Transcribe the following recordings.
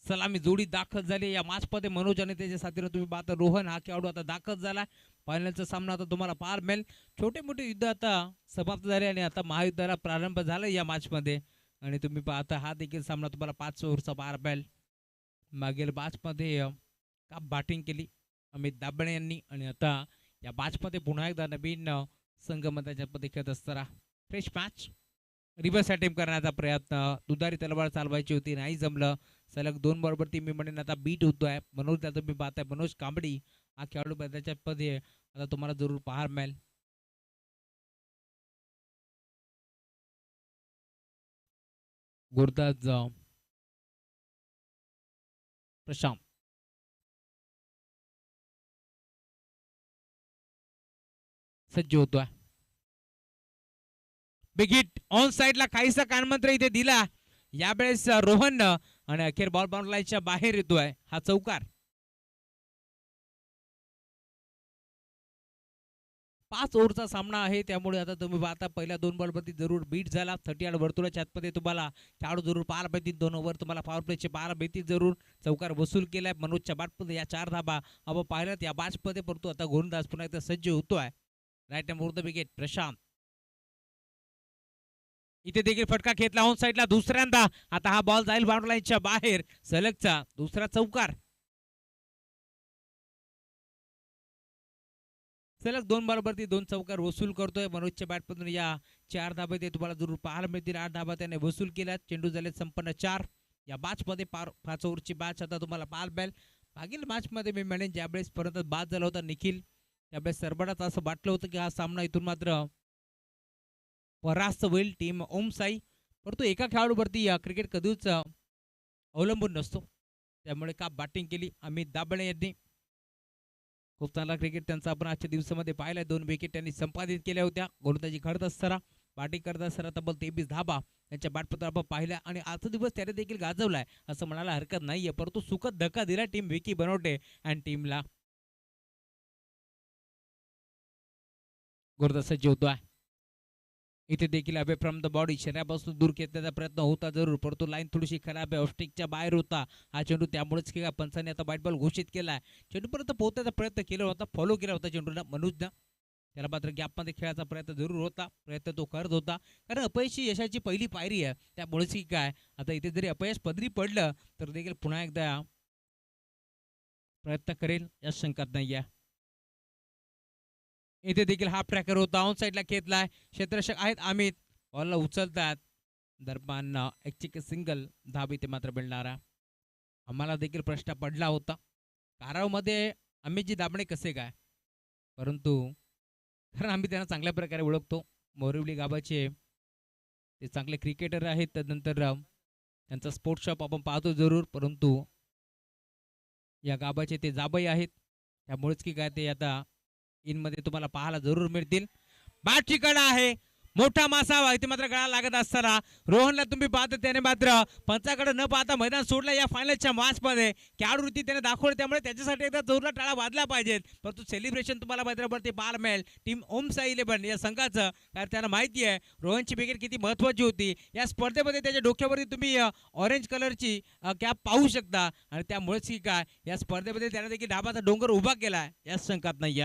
सलामी जोडी दाखल झाली या मॅच मध्ये. मनोज आणि त्याच्या साथीने तुम्ही पाहता रोहन हा खेळाडू आता दाखल झाला. फायनलचा सामना आता तुम्हाला पाहायला मिळेल. छोटे मोठे युद्ध आता समाप्त झाले आणि आता महायुद्धाला प्रारंभ झाला या मॅच मध्ये. आणि तुम्ही पाहता हा देखील सामना तुम्हाला 5 ओव्हरचा पाहायला मिळेल. मागील मॅच मध्ये का बॅटिंग केली अमित दाबणे यांनी आणि आता या मॅच मध्ये पुन्हा एकदा नवीन संघ मध्ये खेळत असताना फ्रेश मॅच. रिव्हर्स अटेम्प्ट करण्याचा प्रयत्न, दुधारी तलवार चालवायची होती, नाही जमलं. सलग 2 बॉलवरती मी म्हणेन आता बीट होतोय. मनोज आता तुम्ही पाहताय मनोज कांबडी हा खेळाडू मैदानाच्या मध्ये आता तुम्हाला जरूर पाहायला मिळेल. गुरदाज प्रशांत सज्ज होतोय. बिग हिट ऑन साइडला काहीसा कानमंत्र इथे दिला यावेळेस रोहन आणि अखेर बॉल बाउंड लाईनच्या बाहेर येतोय हा चौकार. 5 ओव्हरचा सामना आहे त्यामुळे आता तुम्ही पाहता पहिल्या 2 बॉलवरती जरूर बीट झाला. 38 वर्तुळाच्या आतमध्ये तुम्हाला खेळाडू जरूर पाहायला मिळतील. 2 ओव्हर तुम्हाला पॉवर प्लेचे पाहायला मिळतील जरूर. चौकार वसूल केलाय मनोजच्या बॅटमध्ये या 4 धाबा आपण पाहिल्यात या बॅचमध्ये. परंतु आता गोलंदाज पुन्हा एकदा सज्ज होतोय. Right hand the wicket Prashant. इथे देखील फटका घेतला ऑन साइडला दुसऱ्यांदा. आता हा बॉल जाईल बाउंड्री लाईनच्या बाहेर. सलगचा दुसरा चौकार. सलग 2 बॉलवरती 2 चौकार वसूल करतोय मनोजच्या बॅटमधून. या 4 धाबा ते तुम्हाला जरूर पाहायला मिळतील. 8 धाबा त्याने वसूल केल्या. चेंडू झाले संपन्न 4 या मॅच मध्ये. 5 ओव्हरची मॅच आता तुम्हाला पाहायला मिळेल. मागील मॅच मध्ये मी म्हणेन ज्यावेळेस पर्यंत बाद झाला होता निखिल त्यावेळेस सरबडात असं वाटलं होतं की हा सामना इथून मात्र परास्त होईल टीम ओम साई. परंतु एका खेळाडूवरती क्रिकेट कधीच अवलंबून नसतो. त्यामुळे का बॅटिंग केली अमित दाबणे यांनी. खूप चांगला क्रिकेट त्यांचा आपण आजच्या दिवसामध्ये पाहिलाय. 2 विकेट त्यांनी संपादित केल्या होत्या. गोलंदाजी करत असताना बॅटिंग करत असताना तब्बल 23 धाबा त्यांच्या बॅटपत्र आपण पाहिल्या आणि आजचा दिवस त्याने देखील गाजवलाय असं म्हणायला हरकत नाहीये. परंतु सुखद धक्का दिला टीम विकी बनवटे आणि टीमला. गुरुदास सज्ज होतोय. इथे देखील अवे फ्रॉम द बॉडी शरीरापासून दूर घेण्याचा प्रयत्न होता जरूर. परंतु लाईन थोडीशी खराब आहे. ऑफस्टिकच्या बाहेर होता हा चेंडू. त्यामुळेच की पंचाने आता व्हाईट बॉल घोषित केलाय. चेंडूपर्यंत पोहोचण्याचा प्रयत्न केला होता. फॉलो केला होता चेंडूला मनोजनं. त्याला मात्र गॅपमध्ये खेळायचा प्रयत्न जरूर होता. प्रयत्न तो करत होता. कारण अपयशी यशाची पहिली पायरी आहे. त्यामुळेच की काय आता इथे जरी अपयश पदरी पडलं तर देखील पुन्हा एकदा प्रयत्न करेल या शंकात नाही आहे. इथे देखील हाफ ट्रॅकर होता. ऑन साईडला खेचलाय. क्षेत्ररक्षक आहेत अमित. बॉलला उचलतात. दरम्यान एक सिंगल धाब इथे मात्र मिळणारा. आम्हाला देखील प्रश्न पडला होता कारावमध्ये अमितजी दाबणे कसे काय. परंतु कारण आम्ही त्यांना चांगल्या प्रकारे ओळखतो. मोरिवली गावाचे ते चांगले क्रिकेटर आहेत. त्यानंतर त्यांचा स्पोर्ट्स शॉप आपण पाहतो जरूर. परंतु या गावाचे ते जाबई आहेत. त्यामुळेच की काय ते आता इनमध्ये तुम्हाला पाहायला जरूर मिळतील. बॅटची कडा आहे. मोठा मासा इथे मात्र गळा लागत असताना रोहनला तुम्ही पाहता त्याने मात्र पंचाकडे न पाहता मैदान सोडलं या फायनलच्या मॅच मध्ये. खेळाडूवृत्ती त्याने दाखवली त्यामुळे त्याच्यासाठी एकदा जोरला टाळा वाजला पाहिजेत. परंतु सेलिब्रेशन तुम्हाला मैदानावरती पाहायला मिळेल टीम ओम साई 11 या संघाचं. कारण त्यांना माहिती आहे रोहनची विकेट किती महत्वाची होती. या स्पर्धेमध्ये त्याच्या डोक्यावरती तुम्ही ऑरेंज कलरची कॅप पाहू शकता आणि त्यामुळेच की काय या स्पर्धेमध्ये त्याने देखील डाबाचा डोंगर उभा केला या शंकात नाही.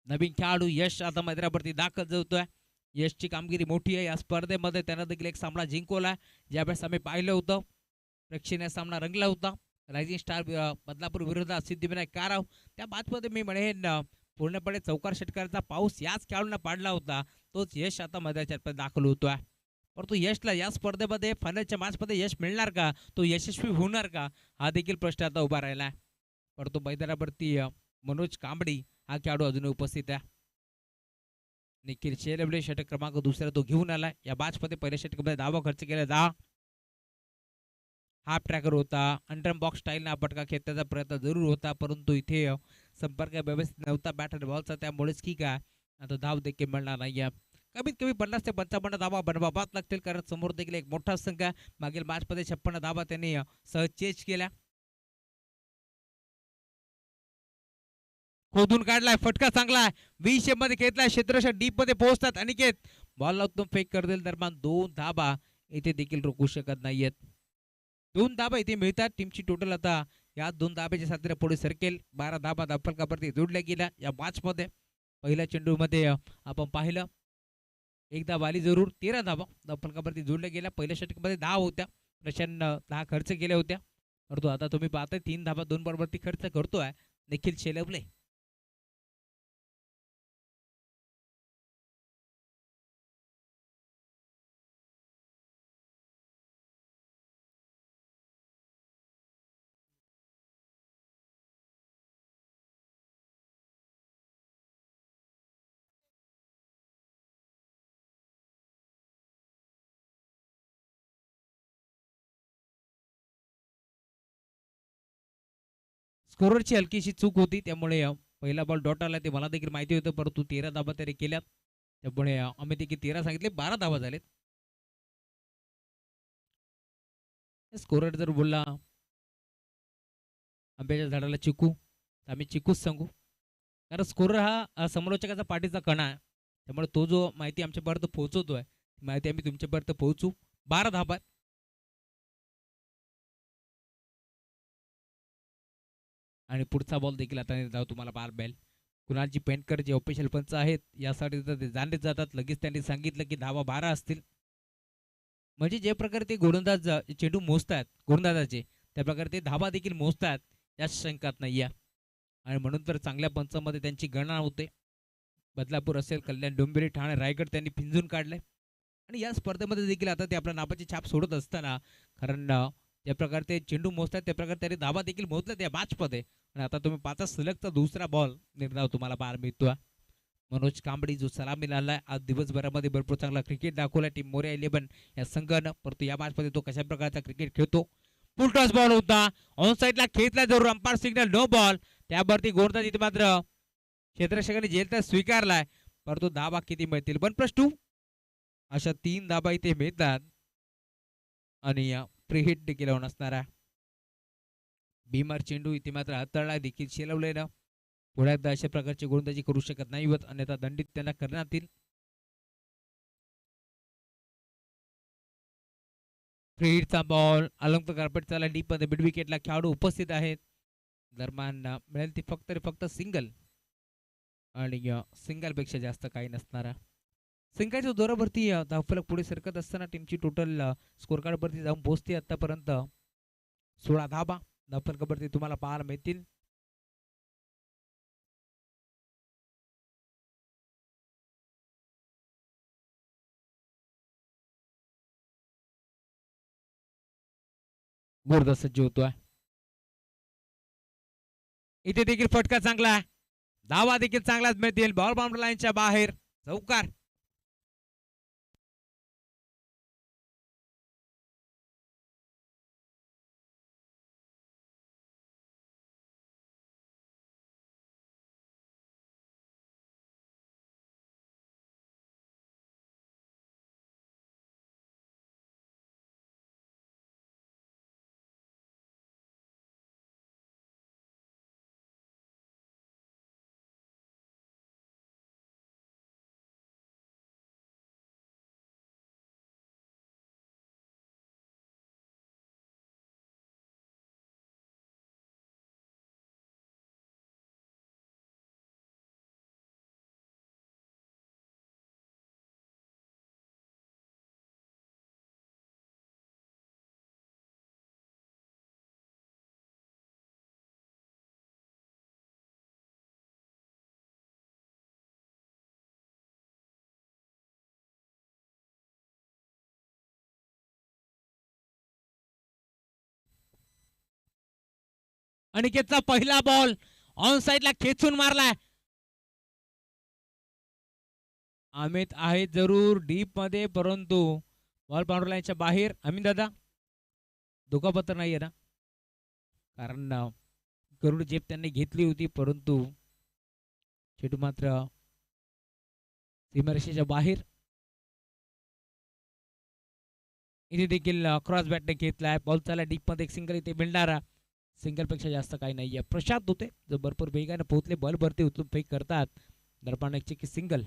नवीन खेळाडू यश आता मैदानावरती दाखल होतोय. यशची कामगिरी मोठी आहे. या स्पर्धेमध्ये त्यानं देखील एक सामना जिंकवला. ज्यावेळेस आम्ही पाहिलं होतं प्रेक्षणीय सामना रंगला होता रायझिंग स्टार बदलापूर विरोधात सिद्धिविनायक काराव. त्या बातमध्ये मी म्हणेन पूर्णपणे चौकार षटकाराचा पाऊस याच खेळाडूंना पाडला होता. तोच यश आता मैदानात दाखल होतोय. परंतु यशला या स्पर्धेमध्ये फायनलच्या मॅचमध्ये यश मिळणार का. तो यशस्वी होणार का हा देखील प्रश्न आता उभा राहिला. परंतु मैदानावरती मनोज कांबडी हा खेळाडू अजून उपस्थित आहे. निखिल शेलवले षटक क्रमांक दुसरा तो घेऊन आला. या मॅचमध्ये पहिल्या षटकामध्ये धावा खर्च केला 10. हाफ ट्रॅकर होता. अंडर बॉक्स स्टाईलने फटका खेचण्याचा प्रयत्न जरूर होता. परंतु इथे संपर्क व्यवस्थित नव्हता बॅट आणि बॉलचा. त्यामुळेच की काय आता धाव देखील मिळणार नाही. कमीत कमी 50 ते 55 धावा बनवाव्याच लागतील. कारण समोर देखील एक मोठा संघ आहे. मागील मॅचमध्ये 56 धावा त्यांनी सहज चेज केल्या. खोदून काढलाय, फटका चांगला 20 शेप मध्ये घेतलाय, क्षेत्ररक्षक डीप मध्ये पोहोचतात. अनिकेत बॉल उत्तम फेक कर देईल दरम्यान 2 धाबा इथे देखील रोखू शकत नाहीयेत. 2 धाबा इथे मिळतात. टीमची टोटल आता या 2 धाब्याच्या साथीने पुढे सरकेल. 12 धाबा धावफलकावरती जोडल्या गेल्या या मॅच मध्ये. पहिल्या चेंडू मध्ये आपण पाहिलं एक धाव आली जरूर. 13 धाबा धावफलकावरती जोडल्या गेल्या. पहिल्या षटकामध्ये 10 होत्या. प्रशांत 10 खर्च केल्या होत्या, परंतु आता तुम्ही पाहताय 3 धाबा 2 बरोबरती खर्च करतोय निखिल शेलवले. स्कोररची हलकीशी चूक होती, त्यामुळे पहिला बॉल डॉट आला ते मला देखील माहिती होतं, परंतु 13 धाबा तरी केल्यात. त्यामुळे आम्ही देखील 13 सांगितले, 12 धाबा झालेत. स्कोरर जर बोलला आंब्याच्या झाडाला चिकू, तर आम्ही चिकूच सांगू, कारण स्कोरर हा समालोचकाचा पाठीचा कणा आहे. त्यामुळे तो जो माहिती आमच्यापर्यंत पोहोचवतोय माहिती आम्ही तुमच्यापर्यंत पोहोचू. 12 धाबा आणि पुढचा बॉल देखील आता जाऊ तुम्हाला बार बेल. कुणालजी पेंटकर जे ऑफिशियल पंच आहेत यासाठी ते जाणले जातात. लगेच त्यांनी सांगितलं की धावा 12 असतील. म्हणजे जे प्रकारे ते गोलंदाज चेंडू मोजतात गोलंदाजाचे, त्या प्रकारे ते धावा देखील मोजतात या शंकात नाही आहे. आणि म्हणून तर चांगल्या पंचामध्ये त्यांची गणना होते. बदलापूर असेल, कल्याण डोंबिवली, ठाणे, रायगड त्यांनी पिंजून काढले. आणि या स्पर्धेमध्ये देखील आता ते आपल्या नावाची छाप सोडत असताना, कारण ज्या प्रकारे ते चेंडू मोजतात त्या प्रकारे त्यांनी धावा देखील मोजल्या त्या मॅचमध्ये. आणि आता तुम्ही पाहता सलगचा दुसरा बॉल निर्धाव तुम्हाला पाहायला मिळतोय. मनोज कांबडी जो सलामी लावलाय, आज दिवसभरामध्ये भरपूर चांगला क्रिकेट दाखवला टीम मोर्या 11 या संघानं, परंतु या मॅचमध्ये तो कशा प्रकारचा क्रिकेट खेळतो. फुल टॉस बॉल होता, ऑन साईडला खेचला जरूर, अंपायर सिग्नल नो बॉल. त्यावरती गोलंदाज इथे मात्र क्षेत्ररक्षकाने झेलता स्वीकारलाय, परंतु धाबा किती मिळतील 1+2 अशा 3 धाबा इथे मिळतात. आणि फ्री हिट देखील होऊन असणारा भीमार चेंडू इथे मात्र हाताळला देखील शेलवलेला. पुढे एकदा अशा प्रकारची गोलंदाजी करू शकत नाही होत, अन्यथा दंडित त्यांना करण्यात येईल. फ्री हिटचा बॉल अलंक कार्पेट चाला डीप मध्ये मिड विकेटला खेळाडू उपस्थित आहेत. दरम्यान मिळेल ती फक्त सिंगल, आणि सिंगल पेक्षा जास्त काही नसणारा. सिंगलच्या दोरावरती धावफलक पुढे सरकत असताना टीमची टोटल स्कोर कार्ड वरती जाऊन पोहोचते आतापर्यंत 16 धाबा धावफलकावरती तुम्हाला पाहायला मिळतील. गुर्द सज्ज होतोय. इथे देखील फटका चांगला, धावा देखील चांगलाच मिळतील. बॉल बाउंड्री लाईनच्या बाहेर चौकार. अनिकेतचा पहिला बॉल ऑन साइडला खेचून मारलाय. अमित आहे जरूर डीप मध्ये, परंतु बॉल बाउंड्री लाईनच्या बाहेर. अमित दादा दुखापत नाहीये ना, कारण गरुड जेप त्यांनी घेतली होती, परंतु चेंडू मात्र सीमारेषेच्या बाहेर. इथे देखील क्रॉस बॅटने घेतलाय. बॉल चाला डीप मध्ये एक सिंगल इथे मिळणारा. सिंगल पेक्षा जास्त काही नाहीये. प्रशांत होते जो भरपूर वेगाने पोहोचले, बॉल भरती उचलून फेक करतात. दरम्यान एक चेकी सिंगल.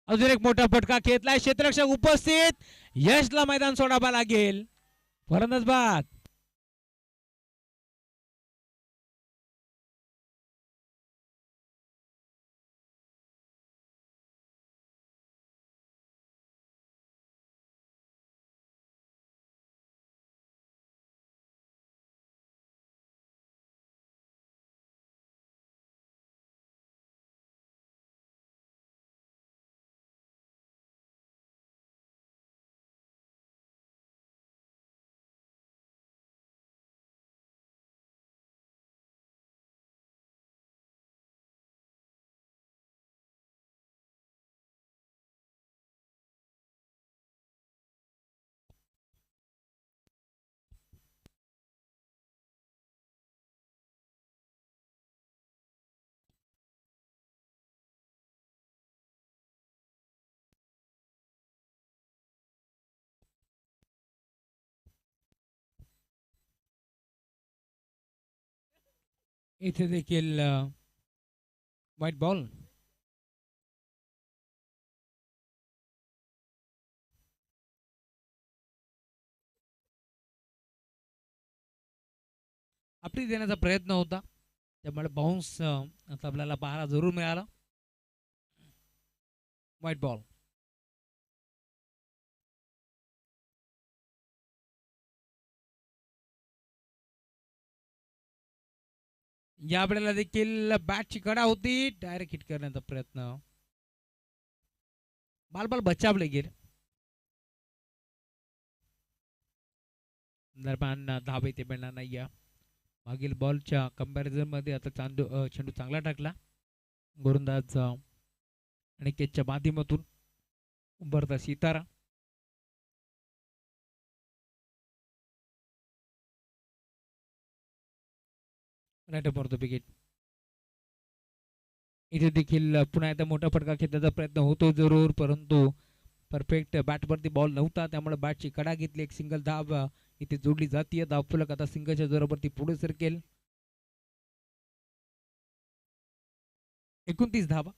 अजून एक मोठा फटका घेतलाय, क्षेत्ररक्षक उपस्थित, यशला मैदान सोडावा लागेल. फलंदाज बाद. इथे देखील व्हाईट बॉल. आपली देण्याचा प्रयत्न होता, त्यामुळे बाउन्स आता आपल्याला पाहायला जरूर मिळाला. White ball. या वेळेला देखील बॅटची कडा होती, डायरेक्ट हिट करण्याचा प्रयत्न. बाल बचावले गेले. दरम्यान धाबे ते मिळणार नाही. मागील बॉलच्या कंपॅरिझन मध्ये आता चेंडू चांगला टाकला. गोलंदाज अनिकेतच्या माध्यमातून उभरता सितारा. Right for the wicket. इथे देखील पुन्हा एकदा मोठा फटका खेळण्याचा प्रयत्न होतो जरूर, परंतु परफेक्ट बॅटवरती बॉल नव्हता, त्यामुळे बॅटची कडा घेतली. एक सिंगल धाव इथे जोडली जाते. धावफलक आता सिंगलच्या जोरावरती पुढे सरकेल. 29 धावा.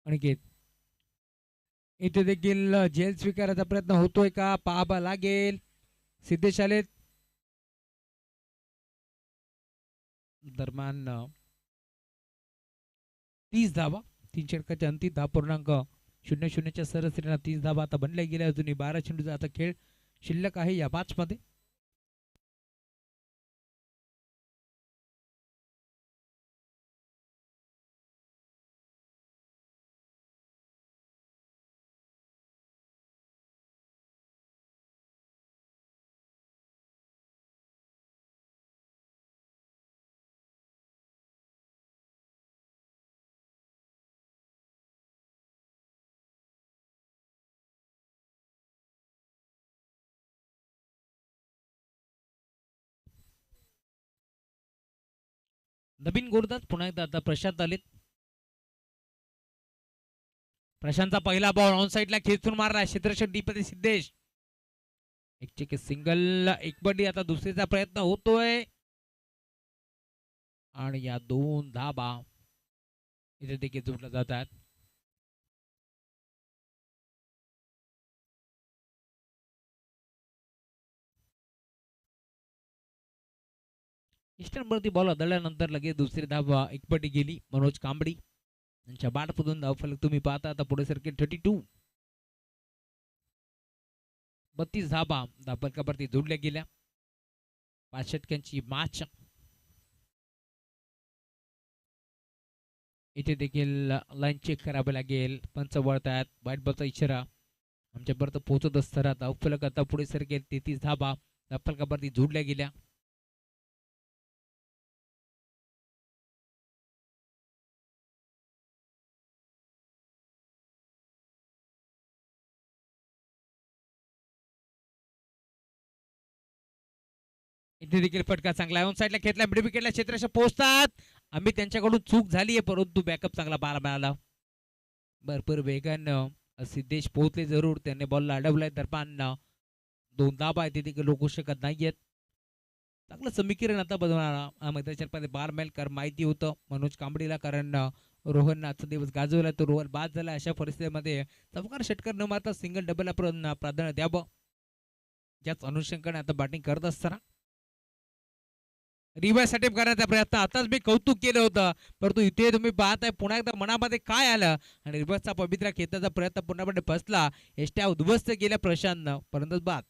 अनिकेत. इथे देखील झेल स्वीकारायचा प्रयत्न होतोय का पाहावा लागेल. सिद्धेश आलेत. दरम्यान 30 धावा. 3 षटकाच्या अंती 10.00च्या सरासरीने 30 धावा आता बनल्या गेल्या. अजूनही 12 चेंडूचा आता खेळ शिल्लक आहे या मॅच मध्ये. नवीन गोलंदाज पुन्हा एकदा आता प्रशांत आलेत. प्रशांतचा पहिला बॉल ऑन साइडला खेचून मारला. क्षेत्ररक्षक डीपती सिद्धेश. एक चेक सिंगल. एक बडी. आता दुसरीचा प्रयत्न होतोय आणि या 2 धाबा इथे देखील जोडल्या जातात. इस्टर्नवरती बॉल आदळल्यानंतर लगेच दुसरी धाव एकपटी गेली. मनोज कांबडी यांच्या बॅटमधून धावफलक तुम्ही पाहता आता पुढे सरकेल. 32. 32 धाबा धावफलकावरती जोडल्या गेल्या. 5 षटकांची मॅच. इथे देखील लाईन चेक करावी लागेल. पंच वळतायत. वाईट बॉलचा इशारा आमच्यापर्यंत पोहोचत असताना धावफलक आता पुढे सरकेल. 33 धाबा धावफलकावरती जोडल्या गेल्या. इथे देखील फटका चांगला ऑन साईडला घेतला. मिड विकेटला क्षेत्ररक्षक पोहोचतात. आम्ही त्यांच्याकडून चूक झाली आहे, परंतु बॅकअप चांगला पाहायला मिळाला. भरपूर वेगानं सिद्धेश पोहोचले जरूर. त्याने बॉलला अडवलाय. दरम्यान 2 धाबा आहेत तिथे रोखू शकत नाहीयेत. चांगलं समीकरण आता बनवणार मैदानाच्या बार मैल कर माहिती होतं मनोज कांबडीला, कारण रोहन आजचा दिवस गाजवला तो रोहन बाद झाला. अशा परिस्थितीमध्ये चमकार षटकार न मारता सिंगल डबलला प्राधान्य द्यावं, ज्याच अनुषंगाने आता बॅटिंग करत असताना रिव्हर्स अटेम्प्ट करण्याचा प्रयत्न. आताच मी कौतुक केलं होतं, परंतु इथे तुम्ही पाहताय पुन्हा एकदा मनामध्ये काय आलं आणि रिव्हर्सचा पवित्रा खेळण्याचा प्रयत्न पूर्णपणे फसला. एसट्या उद्ध्वस्त केल्या प्रशांतनं, परंतु बाद.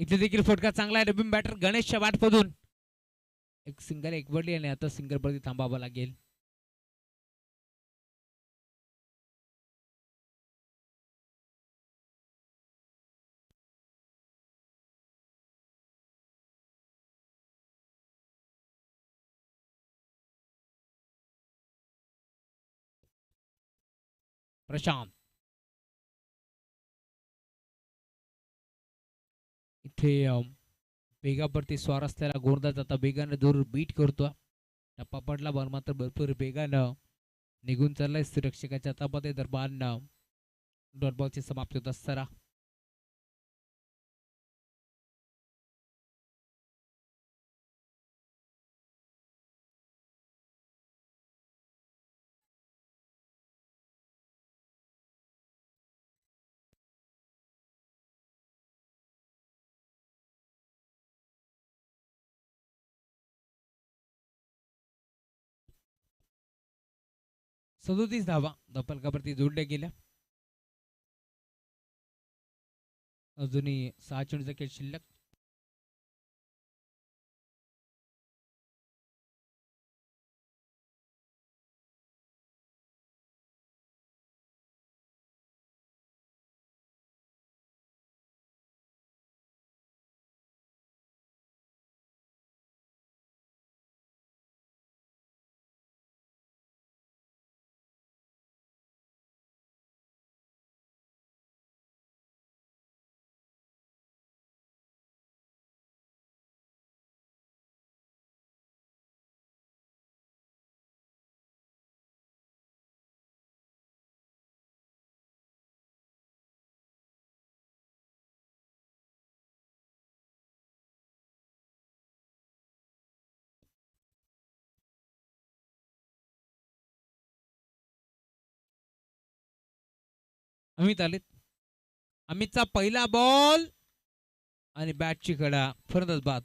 इथे देखील फटका चांगला आहे. रबीम बॅटर गणेशच्या वाटपदून एक सिंगल एक वडली आणि आता सिंगल वरती थांबावं लागेल. प्रशांत इथे वेगावरती स्वार असलेला गोंधळ आता वेगानं दूर बीट करतो. टप्पा पडला बॉल मात्र भरपूर वेगानं निघून चाललाय सुरक्षकाच्या हातामध्ये. दरम्यान डॉट बॉलची समाप्ती होत असताना सदोतीस धावा धपलकावरती जोडल्या गेल्या. अजूनही 6 चेंडूचा खेळ शिल्लक. अमित आलेत. अमितचा पहिला बॉल आणि बॅटची कडा फरंदाज बाद.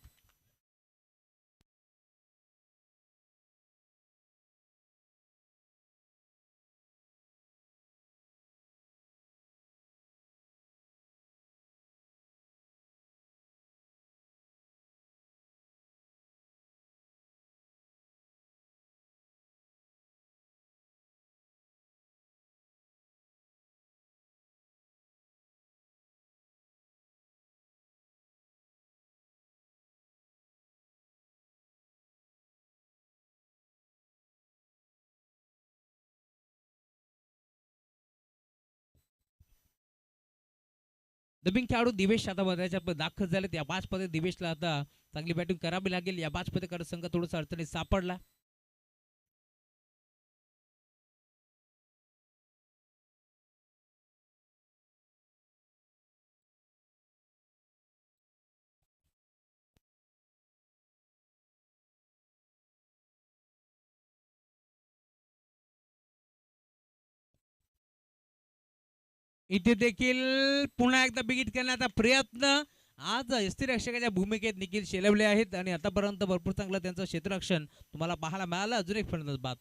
नवीन खेळाडू दिवेश आता बदलायच्या दाखल झालेत. या बाजमध्ये दिवेशला आता चांगली बॅटिंग करावी लागेल. या बाजमध्ये संघ थोडासा अडचणीत सापडला. इथे देखील पुन्हा एकदा बिगिट करण्याचा प्रयत्न. आज यष्टीरक्षकाच्या भूमिकेत निखिल शेलवले आहेत आणि आतापर्यंत भरपूर चांगलं त्यांचं क्षेत्ररक्षण तुम्हाला पाहायला मिळालं. अजून एक फलंदाज बाद.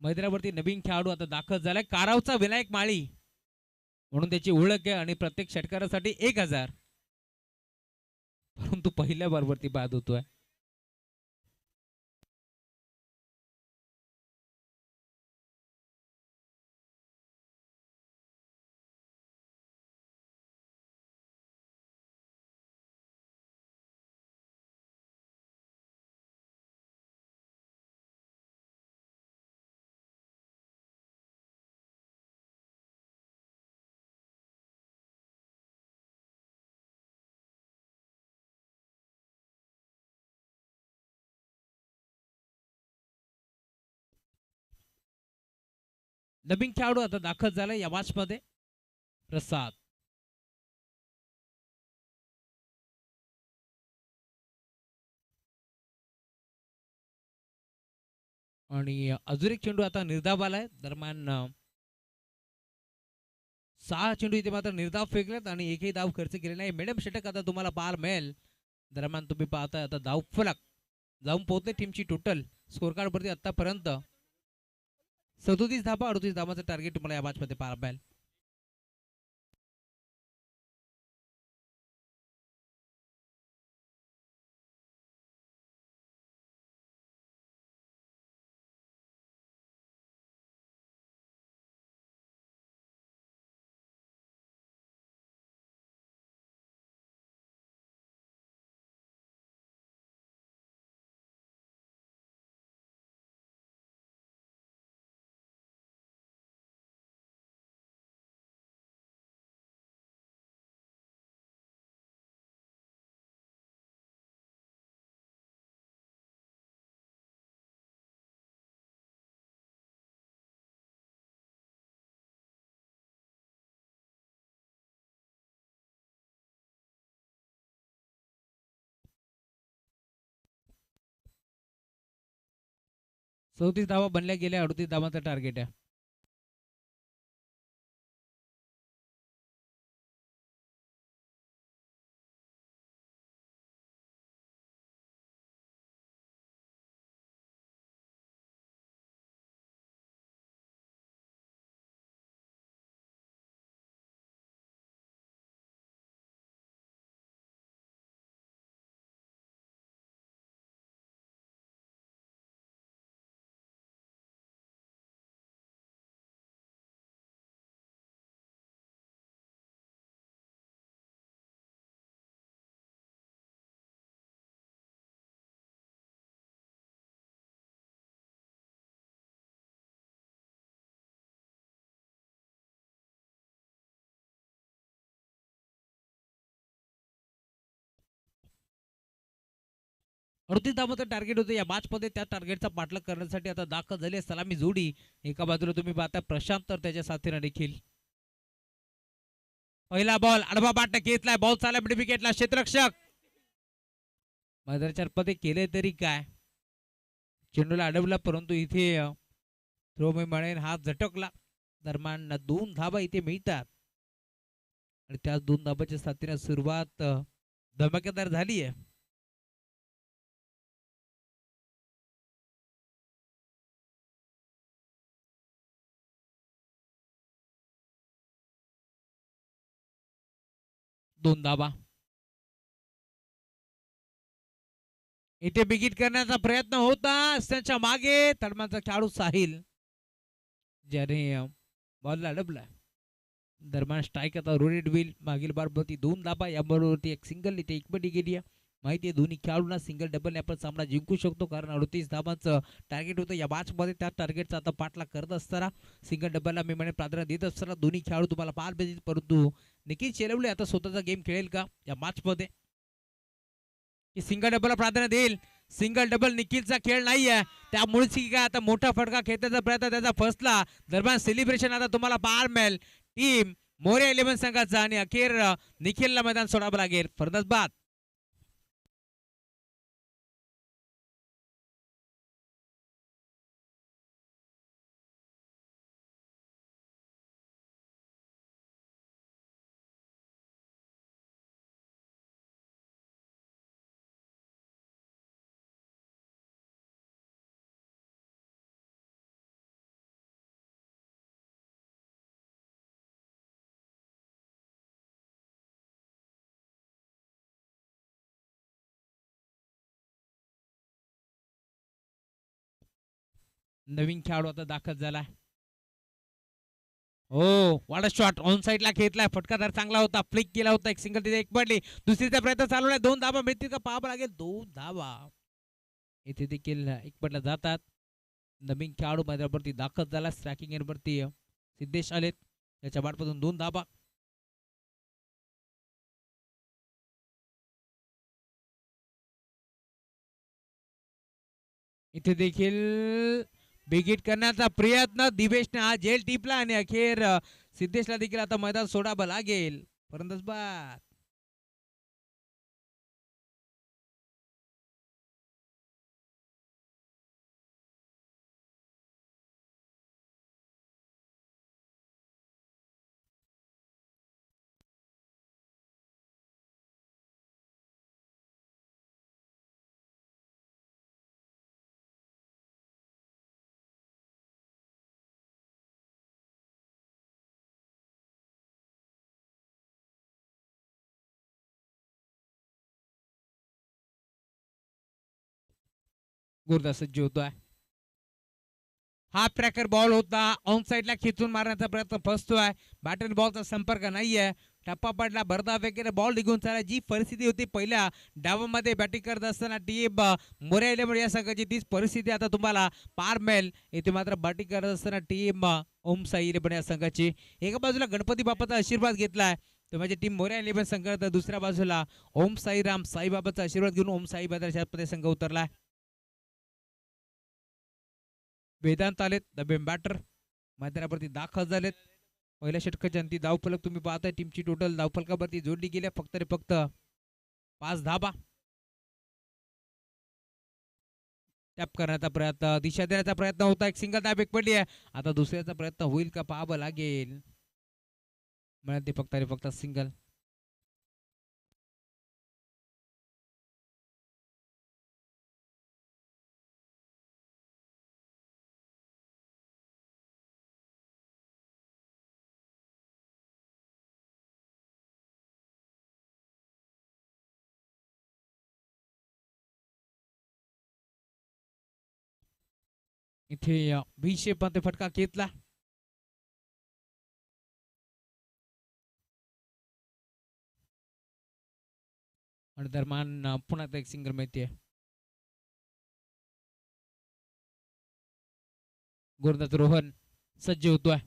मैदानावरती नवीन खेळाडू आता दाखल झालाय, कारावचा विनायक माळी म्हणून त्याची ओळख आहे आणि प्रत्येक षटकारासाठी 1000. परंतु पहिल्या बॉलवरती बाद होतोय. नवीन खेळाडू आता दाखल झालाय या मॅच मध्ये, प्रसाद. आणि अजून एक चेंडू आता निर्धाव आलाय. दरम्यान 6 चेंडू इथे मात्र निर्धाव फेकलेत आणि एकही धाव खर्च केले नाही. मिडम षटक आता तुम्हाला पाहायला मिळेल. दरम्यान तुम्ही पाहताय आता धाव फलक जाऊन पोहोचले टीमची टोटल स्कोर कार्ड वरती आतापर्यंत 37 धावा, 38 धावांचं टार्गेट तुम्हाला या मॅच मध्ये पाहायला मिळेल. चौतीस धावा बनल्या गेल्या, 38 धावांचं टार्गेट आहे. अडतीस धावांचं टार्गेट होतं या मॅच मध्ये. त्या टार्गेटचा पाठलाग करण्यासाठी आता दाखल झाली सलामी जोडी. एका बाजूला तुम्ही पाहता प्रशांत तर त्याच्या साथीने देखील. पहिला बॉल आडवा बाट घेतलाय, बॉल चालला मिड विकेटला. क्षेत्ररक्षक मैदानाच्या मध्ये केले तरी काय, चेंडूला अडवला परंतु इथे थ्रो मिळेल, हात झटकला. दरम्यान 2 धावा इथे मिळतात आणि त्या 2 धाबाच्या साथीने सुरुवात धमाकेदार झाली आहे. दोन धाबा इथे बिगिट करण्याचा प्रयत्न होता त्यांच्या मागे. तडमाचा खेळाडू साहिल ज्याने बॉलला अडवला. दरम्यान स्ट्राईक आता रोटेट होईल. मागील बारवरती 2 धाबा, या बॉलवरती एक सिंगल, इथे एक बडी गेली. माहिती आहे दोन्ही खेळाडूंना सिंगल डबलने आपण सामना जिंकू शकतो, कारण 38 धावांचं टार्गेट होतं या मॅचमध्ये. त्या टार्गेटचा आता पाठलाग करत असताना सिंगल डबलला मी म्हणे प्राधान्य देत असताना दोन्ही खेळाडू तुम्हाला पार भेटतील. परंतु निखिल शेलवले आता स्वतःचा गेम खेळेल का या मॅचमध्ये, की सिंगल डबलला प्राधान्य देईल? सिंगल डबल निखिलचा खेळ नाहीये, त्यामुळेच की काय आता मोठा फटका खेळण्याचा प्रयत्न त्याचा फसला. दरम्यान सेलिब्रेशन आता तुम्हाला पाहायला मिळेल टीम मोरे 11 संघाचा, आणि अखेर निखिलला मैदान सोडावं लागेल. फरदास बाद नवीन खेळाडू आता दाखल झाला. हो, वाडा शॉट ऑन साइडला घेतलाय, फटकादार चांगला होता, फ्लिक केला होता, एक सिंगल तिथे एक पडली, दुसरीचा प्रयत्न चालू आहे, 2 धावा मिळतील का पाहावं लागेल. 2 धावा इथे देखील एक पडला जातात. नवीन खेळाडू मैदानावरती दाखल झाला. स्ट्रायकिंग एंडवरती सिद्धेश आलेत, त्याच्या बाटपासून 2 धावा. इथे देखील बिगिट करण्याचा प्रयत्न दिवेशने हा जेल टिपला, आणि अखेर सिद्धेशला देखील आता मैदान सोडावं लागेल. फलंदाज बाद गुरुदास सज्ज होतोय. हा ट्रॅकर बॉल होता, ऑन साइडला खिचून मारण्याचा प्रयत्न फसतोय. बॅटर बॉलचा संपर्क नाहीये, टप्पा पडला, भरदा वगैरे बॉल निघून चालला. जी परिस्थिती होती पहिल्या डावामध्ये बॅटिंग करत असताना टीम मोरे 11 या संघाची, तीच परिस्थिती आता तुम्हाला पार मिळेल. इथे मात्र बॅटिंग करत असताना टीम ओम साई 11 या संघाची. एका बाजूला गणपती बाप्पाचा आशीर्वाद घेतलाय तो म्हणजे टीम मोरे 11 संघ, तर दुसऱ्या बाजूला ओम साईराम साईबाबाचा आशीर्वाद घेऊन ओम साई बादरच्या संघ उतरलाय. वेदांत आलेत, द बॅटर मैदानावरती दाखल झालेत. पहिल्या षटकाच्या अंती धावफलक तुम्ही पाहताय, टीमची टोटल धावफलकावरती जोडली गेल्या फक्त रे फक्त 5 धाबा. टॅप करण्याचा प्रयत्न, दिशा देण्याचा प्रयत्न होता, एक सिंगल धाब एक पडली आहे. आता दुसऱ्याचा प्रयत्न होईल का पाहावं लागेल. म्हणते फक्त रे फक्त सिंगल. इथे व्ही शेप मध्ये फटका घेतला. आणि दरम्यान पुन्हा एक सिंगल मिळते. गुरुदास रोहन सज्ज होतोय.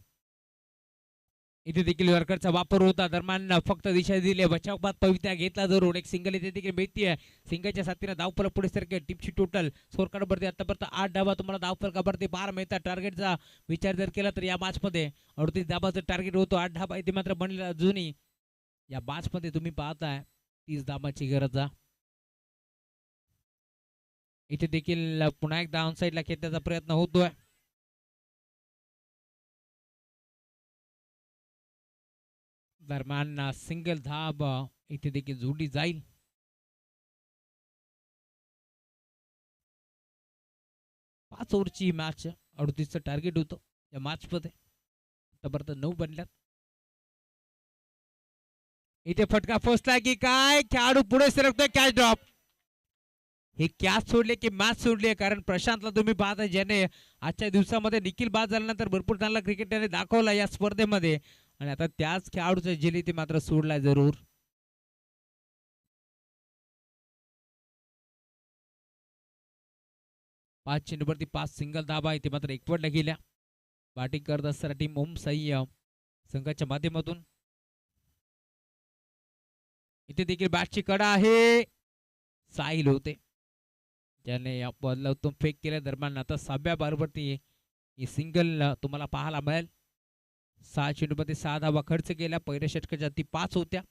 इथे देखील यॉर्करचा वापर होता. दरम्यान फक्त दिशा दिली, बचावबाद पवित्रा घेतला जरूर, एक सिंगल इथे देखील मिळतीये. सिंगलच्या साथीने धावफलक पुढे सरके. टीमची टोटल स्कोर कार्ड वरती आतापर्यंत 8 धावा तुम्हाला धावफलकावरती पार मिळतात. टार्गेटचा विचार जर केला तर या मॅच मध्ये 38 धाबाचं टार्गेट होतो, 8 धाबा इथे मात्र बनलेला अजूनही या मॅच मध्ये तुम्ही पाहताय 30 धाबाची गरज. इथे देखील पुन्हा एकदा ऑन साइडला खेळण्याचा प्रयत्न होतोय. दरम्यान सिंगल धाब इथे देखील जोडली जाईल. 5 ओव्हरची मॅच, 38चं टार्गेट होतं या मॅच मध्ये, आतापर्यंत 9 बनल्यात. इथे फटका फसला की काय, खेळाडू पुढे सरकतोय, कॅच ड्रॉप. हे कॅच सोडले की मॅच सोडली, कारण प्रशांतला तुम्ही पाहता ज्याने आजच्या दिवसामध्ये निखिल बाद झाल्यानंतर भरपूर चांगला क्रिकेट त्याने दाखवला या स्पर्धेमध्ये, आणि आता त्याच खेळाडूचा झेल इथे मात्र सोडलाय जरूर. 5 चेंडूवरती 5 सिंगल धाबा इथे मात्र एकवटल्या गेल्या. बॅटिंग करत असताना टीम ओम साई संघाच्या माध्यमातून इथे देखील बॅटची कडा आहे, साहिल होते ज्याने या बॉलला उत्तम फेक केल्या. दरम्यान आता 6व्या बॉलवरती ही सिंगल तुम्हाला पाहायला मिळेल. 6 चेंडूमध्ये 6 धावा खर्च केल्या. पहिल्या षटकाच्या ती 5 होत्या.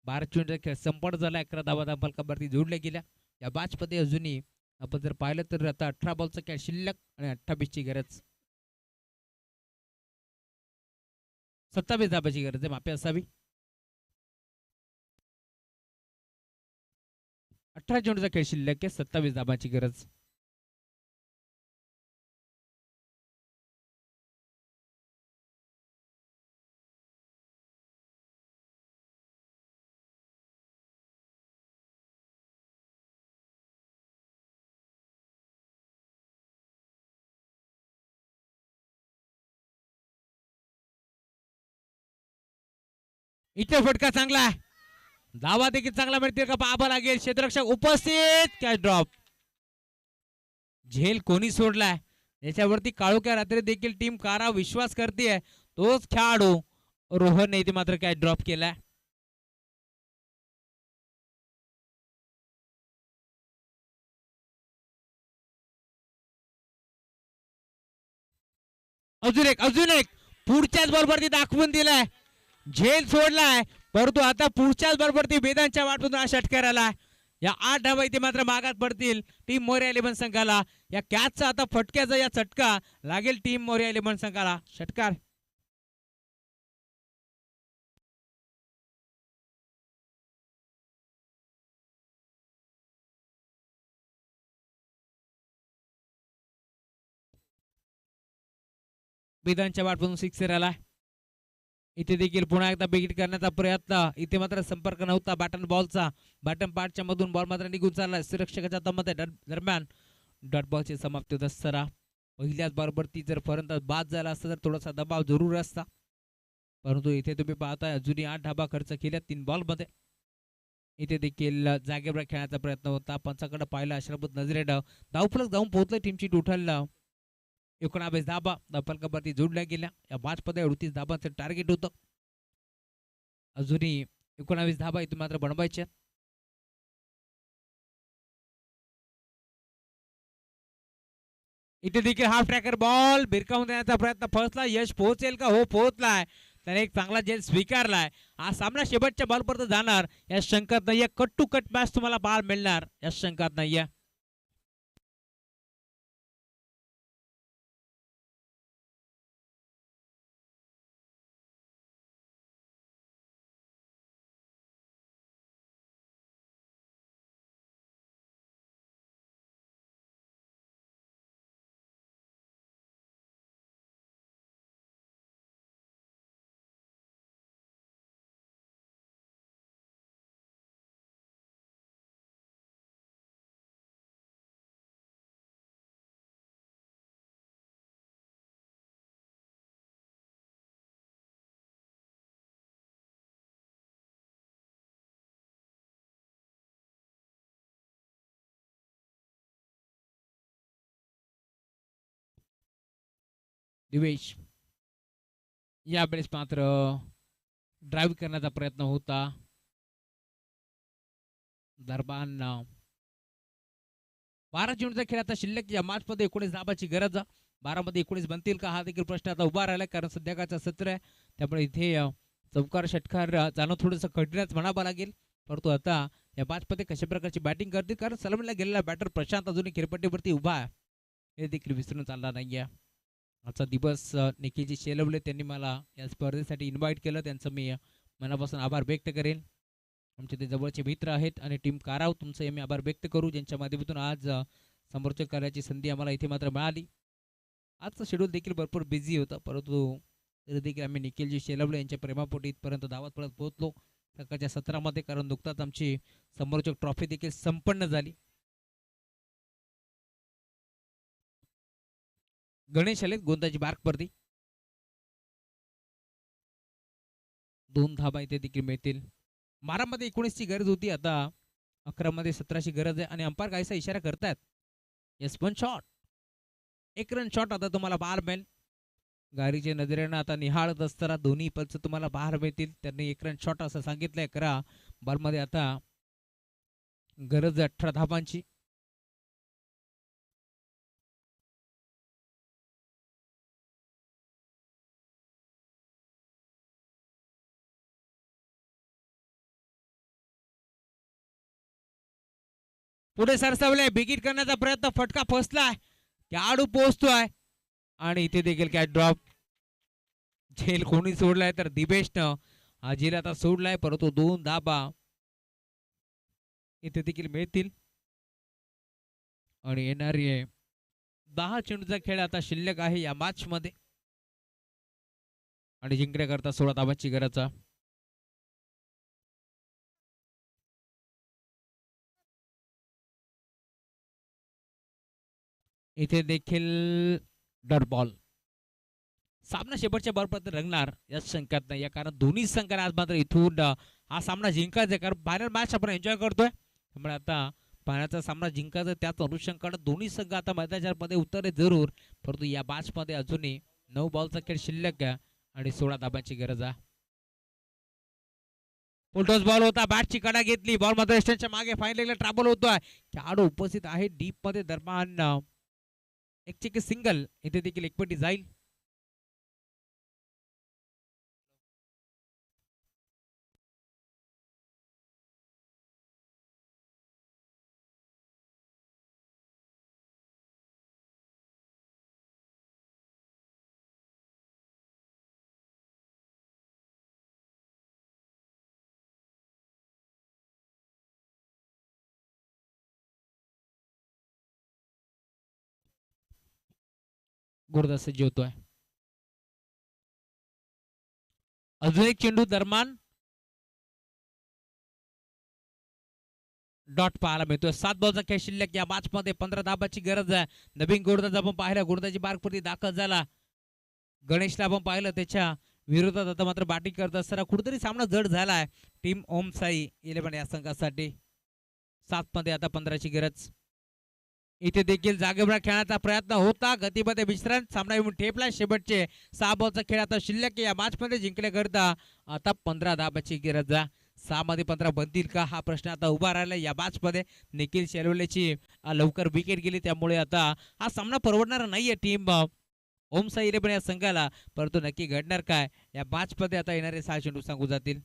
12 चेंडूचा खेळ संपन्न झाला. 11 धावा फलकावरती जोडल्या गेल्या. या मॅचमध्ये अजूनही आपण जर पाहिलं तर आता 18 बॉलचा खेळ शिल्लक आणि 28ची गरज, 27 धाब्याची गरज आहे, माफी असावी. 18 चेंडूचा खेळ शिल्लक आहे, 27 धाबाची गरज. इथे फटका चांगला आहे, धावा देखील चांगला मिळतील का पाहावं लागेल. क्षेत्ररक्षक उपस्थित, कॅच ड्रॉप. झेल कोणी सोडलाय याच्यावरती काळोख्या रात्री देखील टीम कारा विश्वास करते. तोच खेळाडू रोहन इथे मात्र कॅच ड्रॉप केलाय. अजून एक पुढच्याच बॉलवरती दाखवून दिलाय. झेल सोडलाय परंतु आता पुढच्याच बॉलवरती वेदांच्या वाटून हा षटकार आला. या 8 धावा इथे मात्र मागात पडतील टीम मोरया 11 संघाला. या कॅचचा आता फटक्याचा या चटका लागेल टीम मोरया 11 संघाला. षटकार वेदांच्या वाटून सिक्सर आला. इथे देखील पुन्हा एकदा बिगिट करण्याचा प्रयत्न. इथे मात्र संपर्क नव्हता बॅटन बॉलचा. बॅटन पार्टच्या मधून बॉल मात्र निघून चालला. सुरक्षकाच्या दरम्यान डॉट बॉलची समाप्ती होत असताना पहिल्याच बॉलवरती जर फलंदाज बाद झाला असता तर थोडासा दबाव जरूर असता. परंतु इथे तुम्ही पाहताय अजूनही 8 धाबा खर्च केल्या 3 बॉलमध्ये. इथे देखील जागेवर खेळण्याचा प्रयत्न होता. पंचाकडे पाहिला अश्रफुद्दीन नजरे धावफलक जाऊन पोहोचले टीमची टोटल 19 धाबा फलकावरती जोडल्या गेल्या. या मॅचमध्ये 38 धाबांचं टार्गेट होतं. अजूनही 19 धाबा इथे मात्र बनवायच्या. इथे देखील हाफ ट्रॅकर बॉल भिरकावून देण्याचा प्रयत्न फसला. यश पोहोचेल का? हो पोहोचलाय. त्याने एक चांगला झेल स्वीकारलाय. हा सामना शेवटच्या बॉलपर्यंत जाणार या शंकात नाहीये. कट टू कट मॅच तुम्हाला पाहायला मिळणार या शंकात नाहीये. दिवेश यावेळेस मात्र ड्राईव्ह करण्याचा प्रयत्न होता. दरम्यान 12 चेंडूचा खेळ आता शिल्लक. या मॅचमध्ये 19 धाबाची गरज. 12 मध्ये 19 बनतील का हा देखील प्रश्न आता उभा राहिला. कारण संध्याकाळचा सत्र आहे त्यामुळे इथे चौकार षटकार जाणं थोडंसं कठीणच म्हणावं लागेल. परंतु आता या मॅचमध्ये कशा प्रकारची बॅटिंग करतील कारण सलामीला गेलेला बॅटर प्रशांत अजूनही खेळपट्टीवरती उभा आहे हे देखील विसरून चालला नाहीये. आजचा दिवस निखिलजी शेलवले त्यांनी मला या स्पर्धेसाठी इन्व्हाइट केलं. त्यांचं मी मनापासून आभार व्यक्त करेन. आमचे ते जवळचे मित्र आहेत आणि टीम काराव तुमचं मी आभार व्यक्त करू ज्यांच्या माध्यमातून आज समोरच्या कार्याची संधी आम्हाला इथे मात्र मिळाली. आजचं शेड्यूल देखील भरपूर बिझी होतं परंतु तरी देखील आम्ही निखिलजी शेलवले यांच्या प्रेमापोटी इथपर्यंत धावत पडत पोहोचलो सकाळच्या सत्रामध्ये. कारण नुकताच आमची समोरचक ट्रॉफी देखील संपन्न झाली. गणेश आलेत गोंदाची बार्कवरती. 2 धाबा इथे देखील मिळतील. 12 मध्ये 19 ची गरज होती. आता 11 मध्ये 17 ची गरज आहे आणि अंपायर काहीसा इशारा करतायत. येस पण शॉट एक रन शॉट आता तुम्हाला पाहायला मिळेल. गाडीच्या नजरेनं आता निहाळत असताना दोन्ही पंच तुम्हाला पाहायला मिळतील. त्यांनी एक रन शॉट असं सांगितलंय. करा बॉलमध्ये आता गरज 18 धावांची. पुढे सरसावले बिगिट करण्याचा प्रयत्न, फटका फसलाय. खेळाडू पोहोचतोय आणि इथे देखील कॅच ड्रॉप. झेल कोणी सोडलाय तर दिबेशनं हा झेल आता सोडलाय, परंतु 2 धाबा इथे देखील मिळतील. आणि येणारी 10 चेंडूचा खेळ आता शिल्लक आहे या मॅच मध्ये आणि जिंकण्याकरता 16 धाबांची गरज आहे. इथे देखील डॉट बॉल. सामना शेवटच्या बॉलपर्यंत रंगणार यात शंकाच नाही, कारण दोन्ही संघांना आज मात्र इथून हा सामना जिंकायचा आहे. कारण फायनल मॅच आपण एन्जॉय करतोय, त्यामुळे आता पाण्याचा सामना जिंकायचा. त्याच अनुषंगाने दोन्ही संघ आता मैदानामध्ये उतरले जरूर, परंतु या मॅच मध्ये अजूनही 9 बॉलचा खेळ शिल्लक आहे आणि 16 धाबांची गरज आहे. फुलटॉस बॉल होता, बॅटची कडा घेतली, बॉल मात्र स्टंपच्या मागे फाईनल ट्रॅबल होतोय. खेळाडू उपस्थित आहे डीप मध्ये. दरम्यान एक चिकी सिंगल इथे देखील एकपटी जाईल. गुरुदास जेवतोय. अजून एक चेंडू दरम्यान डॉट पाहायला मिळतोय. 7 बॉलचा खेळ शिल्लक या मॅच मध्ये. 15 धाबाची गरज आहे. नवीन गोलंदाज आपण पाहिला, गोलंदाजी मार्गवरती दाखल झाला. गणेशला आपण पाहिलं, त्याच्या विरोधात आता मात्र बॅटिंग करत असताना कुठेतरी सामना जड झालाय टीम ओम साई 11 या संघासाठी. 7 मध्ये आता 15ची गरज. इथे देखील जागेवर खेळण्याचा प्रयत्न होता, गतीमध्ये विश्रांत, सामना येऊन ठेपला. शेवटचे 6 बॉलचा खेळ आता शिल्लक या मॅच मध्ये जिंकण्याकरता आता 15 धाबाची गरज. 6 मध्ये 15 बनतील का हा प्रश्न आता उभा राहिला या मॅच मध्ये. निखिल शेलवलेची लवकर विकेट गेली, त्यामुळे आता हा सामना परवडणार नाहीये टीम ओम साई 11 या संघाला. परंतु नक्की घडणार काय या मॅच मध्ये आता येणारे 6 चेंडू सांगू जातील.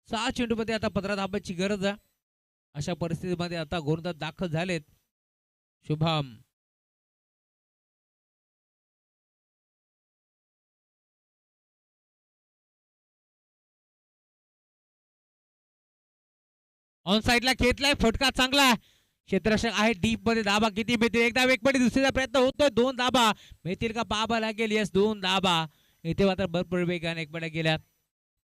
सहा चेंडूमध्ये आता 15 धाबांची गरज आहे. अशा परिस्थितीमध्ये आता गोलंदाज दाखल झालेत. शुभम ऑन साइडला खेचलाय, फटका चांगला. क्षेत्ररक्षक आहे डीप मध्ये. धाबा किती मिळतील? एकदा एकपटी दुसरीचा प्रयत्न होतोय. 2 धाबा मिळतील का? बाबा लागेल. यस, 2 धाबा. इथे मात्र भरपूर वेगाने एकपट्या गेल्यात.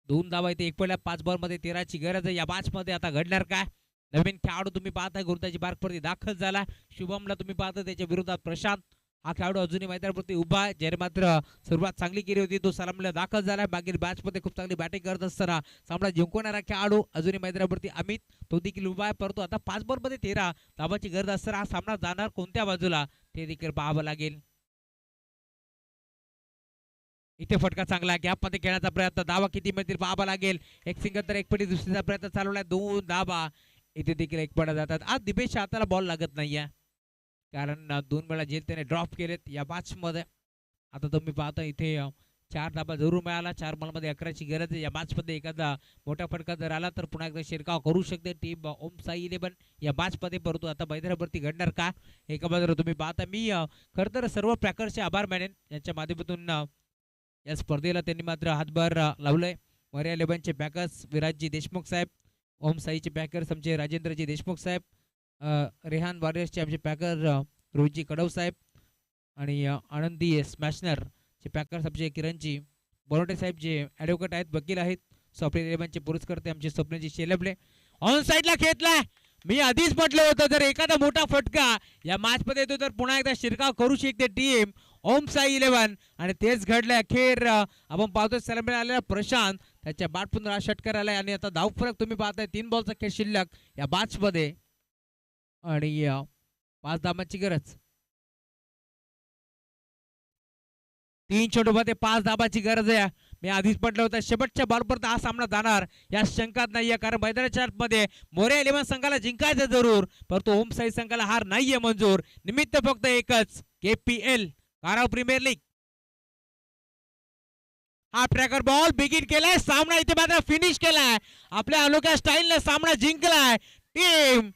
2 धाबा इथे एकपट्या. 5 बॉल मध्ये 13ची गरज आहे. या मॅच मध्ये आता घडणार काय? नवीन खेळाडू तुम्ही पाहताय गुरुताची बारपरती दाखल झाला. शुभमला तुम्ही पाहता, त्याच्या विरोधात प्रशांत हा खेळाडू अजूनही मैदानावरती उभा आहे. ज्याने मात्र सुरुवात चांगली केली होती, तो सलामीला दाखल झाला. मागील मॅच मध्ये खूप चांगली बॅटिंग करत असताना सामना जिंकवणारा खेळाडू अजूनही मैदानावरती अमित, तो देखील उभा आहे. परंतु आता 5 बॉल मध्ये 13 धाबांची गरज असताना हा सामना जाणार कोणत्या बाजूला ते देखील पाहावं लागेल. इथे फटका चांगला. गॅप मध्ये खेळण्याचा प्रयत्न. धावा किती मिळतील पाहावा लागेल. एक सिंगल तर एकपटी दुसरीचा प्रयत्न चालवलाय. 2 धाबा इथे देखील एकपट्या जातात. आज दिपेशच्या हाताला बॉल लागत नाहीये, कारण 2 वेळा झेल त्याने ड्रॉप केलेत या मॅच मध्ये. आता तुम्ही पाहता इथे 4 धाबा जरूर मिळाला. 4 बॉलमध्ये 11ची गरज आहे. या मॅचमध्ये एखादा मोठा फटका जर आला तर पुन्हा एकदा शिरकाव करू शकते टीम ओम साई इलेव्हन या मॅचमध्ये. परंतु आता मैदानावरती घडणार का एका बाजूला तुम्ही पाहता. मी खरं तर सर्व पॅकर्सचे आभार मानेन यांच्या माध्यमातून या स्पर्धेला त्यांनी मात्र हातभार लावलाय. मोरया इलेव्हनचे पॅकर्स विराजजी देशमुख साहेब, ओम साईचे पॅकर्स आमचे राजेंद्रजी देशमुख साहेब, रेहान वॉरियर्सचे आमचे पॅकर रोहितजी कडव साहेब आणि आनंदी स्मॅशनर चे पॅकर्स आमचे किरणजी बोरोटे साहेब जे ॲडव्होकेट आहेत, वकील आहेत. स्वप्नील इलेव्हनचे पुरस्कर्ते आमचे स्वप्नजी शेलबले ऑन साईडला खेळलाय. मी आधीच म्हटलं होतं जर एखादा मोठा फटका या मॅचमध्ये येतो तर पुन्हा एकदा शिरकाव करू शकते टीम ओम साई इलेव्हन आणि तेच घडलंय. अखेर आपण पाहतोय सलामी आलेला प्रशांत त्याच्या बॅट पुन्हा षटकार आलाय आणि आता धाव फरक तुम्ही पाहताय 3 बॉलचा खेळ शिल्लक या मॅचमध्ये आणि 5 धावांची गरज. 3 चेंडूमध्ये 5 धाबाची गरज आहे. मी आधीच म्हटलं होतं शेवटच्या बॉलपर्यंत हा सामना जाणार या शंकात नाहीये, कारण मैदानाच्या मध्ये मोरया इलेव्हन संघाला जिंकायचं जरूर, परंतु ओम साई संघाला हार नाहीये मंजूर. निमित्त फक्त एकच, KPL काराव प्रीमियर लीग. हा ट्रॅकर बॉल बिगिन केलाय, सामना इथे मात्र फिनिश केलाय. आपल्या अनोख्या स्टाईलने सामना जिंकलाय टीम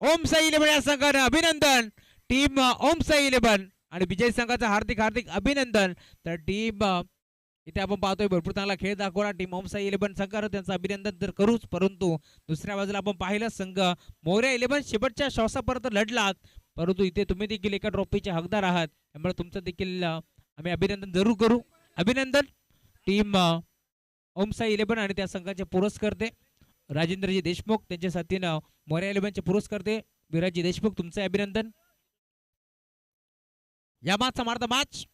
ओम साई इलेव्हन या संघाने. अभिनंदन टीम ओम साई इलेव्हन आणि विजय संघाचं हार्दिक हार्दिक अभिनंदन. तर टीम इथे आपण पाहतोय भरपूर चांगला खेळ दाखवला टीम ओम साई इलेव्हन संघानं, त्यांचं अभिनंदन तर करूच, परंतु दुसऱ्या बाजूला आपण पाहिलं संघ मोरया इलेव्हन शेवटच्या श्वासापर्यंत लढलात, परंतु इथे तुम्ही देखील एका ट्रॉफीचे हकदार आहात, त्यामुळे तुमचं देखील आम्ही अभिनंदन जरूर करू. अभिनंदन टीम ओम साई इलेव्हन आणि त्या संघाचे पुरस्कर्ते राजेंद्रजी देशमुख, त्यांच्या साथीनं मोरया इलेव्हनचे पुरस्कर्ते विराजजी देशमुख, तुमचे अभिनंदन. या मॅचचा मारता मॅच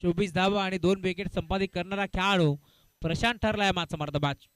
24 धावा आणि 2 विकेट संपादित करणारा खेळाडू प्रशांत ठरला. या मॅचचा मारता मॅच